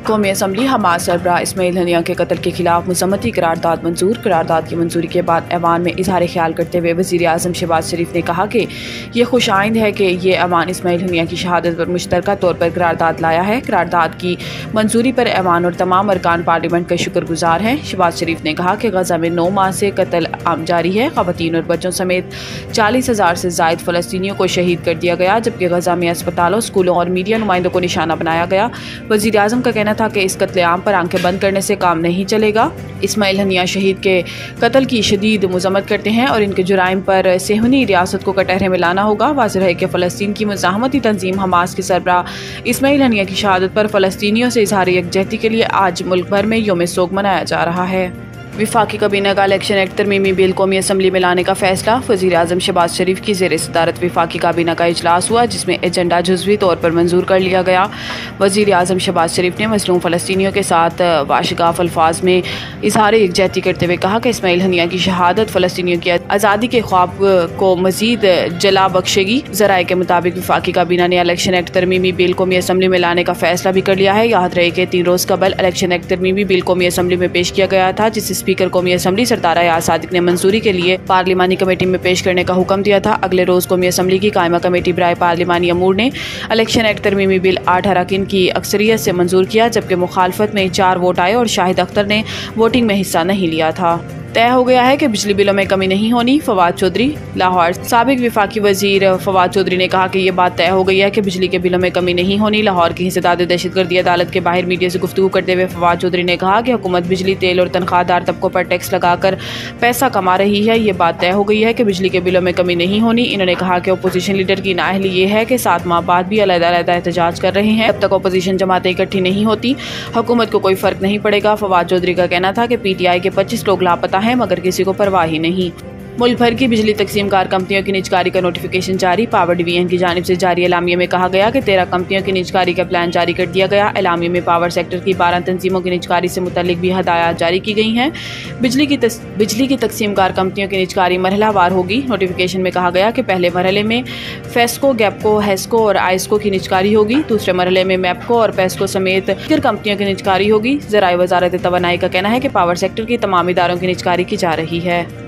कौमी assembly Hamas सरबराह Ismail Haniyeh के कत्ल के खिलाफ मुज़म्मती करारदाद मंजूर। करारदाद की मंजूरी के बाद ऐवान में इजहार ख्याल करते हुए वज़ीर आज़म शहबाज शरीफ ने कहा कि ये खुश आइंद है कि ये ऐवान इस्माइल हनिया की शहादत पर मुश्तरका तौर पर करारदाद लाया है। करारदाद की मंजूरी पर ऐवान और तमाम अरकान पार्लियामेंट का शुक्रगुजार हैं। शहबाज शरीफ ने कहा कि गजा में 9 माह से कत्ल आम जारी है। ख़वातीन और बच्चों समेत 40,000 से ज़ायद फ़लस्तीनियों को शहीद कर दिया गया, जबकि गजा में अस्पतालों, स्कूलों और मीडिया नुमाइंदों को निशाना बनाया गया। वज़ीर आज़म का कहना था कि इस कत्लेआम पर आंखें बंद करने से काम नहीं चलेगा। इस्माइल हनिया शहीद के कत्ल की शदीद मुज़म्मत करते हैं और इनके जुराइम पर सेहूनी रियासत को कटहरे में लाना होगा। वाज़ेह है कि फ़लस्तीन की मुज़ाहमती तंजीम हमास के सरबराह इस्माइल हनिया की शहादत पर फ़लस्तीनियों से इज़हार यकजहती के लिए आज मुल्क भर में यौम सोग मनाया जा रहा है। विफाकी काबीना का इलेक्शन एक्ट तरमीमी बिल कौमी असम्बली में लाने का फैसला। वज़ीर आज़म शहबाज शरीफ की ज़ेर सदारत विफाकी काबीना का इजलास हुआ, जिसमें एजेंडा जुज़वी तौर पर मंजूर कर लिया गया। वज़ीर आज़म शहबाज शरीफ ने मज़लूम फ़लस्तीनियों के साथ वाशगाफ अल्फाज में इजहार यकजहती करते हुए कहा कि इस्माइल हनिया की शहादत फ़लस्तीनियों की आज़ादी के ख्वाब को मज़ीद जला बख्शेगी। ज़राए के मुताबिक विफाकी काबीना ने इलेक्शन एक्ट तरमीमी बिल कौमी असम्बली में लाने का फैसला भी कर लिया है। याद रहे कि 3 रोज़ कबल इलेक्शन एक्ट तरमीमी बिल कौमी असम्बली में पेश किया गया था, जिसे स्पीकर कौमी असम्बली सरदार याद सादिक ने मंजूरी के लिए पार्लिमानी कमेटी में पेश करने का हुक्म दिया था। अगले रोज कौमी असम्बली की कायमा कमेटी बराए पार्लिमानी अमूर ने इलेक्शन एक्ट तरमीमी बिल 8 अरकान की अक्सरियत से मंजूर किया, जबकि मुखालफत में 4 वोट आए और शाहिद अख्तर ने वोटिंग में हिस्सा नहीं लिया था। तय हो गया है कि बिजली बिलों में कमी नहीं होनी। फवाद चौधरी लाहौर। साबिक विफाकी वजीर फवाद चौधरी ने कहा कि यह बात तय हो गई है कि बिजली के बिलों में कमी नहीं होनी। लाहौर की इंसदाद दहशतगर्दी अदालत के बाहर मीडिया से गुफ्तगू करते हुए फवाद चौधरी ने कहा कि हुकूमत बिजली, तेल और तनख्वाहदार तबकों पर टैक्स लगाकर पैसा कमा रही है। ये बात तय हो गई है कि बिजली के बिलों में कमी नहीं होनी। इन्होंने कहा कि अपोजिशन लीडर की नाअहली ये है कि 7 माह बाद भी अलग-अलग एहतजाज कर रहे हैं। अब तक अपोजिशन जमातें इकट्ठी नहीं होती, हुकूमत को कोई फर्क नहीं पड़ेगा। फवाद चौधरी का कहना था कि PTI के 25 लोग लापता हैं, मगर किसी को परवाह ही नहीं। मुल्क भर की बिजली तकसीम कार कंपनियों की निजकारी का नोटिफिकेशन जारी। पावर डिवीजन की जानिब से जारी एलामिया में कहा गया कि 13 कंपनियों की निजकारी का प्लान जारी कर दिया गया। एलामिया में पावर सेक्टर की 12 तंजीमों की निजकारी से मुतल्लिक भी हदायत जारी की गई हैं। बिजली की तकसीम कार कंपनियों की निजकारी मरहलावार होगी। नोटिफिकेशन में कहा गया कि पहले मरहले में फेस्को, गैपको, हेस्को और आइस्को की निजकारी होगी। दूसरे मरहले में मैपको और पेस्को समेत दीगर कंपनियों की निजकारी होगी। ज़राए वज़ारत तवानाई का कहना है कि पावर सेक्टर की तमाम इदारों की निजकारी की जा रही है।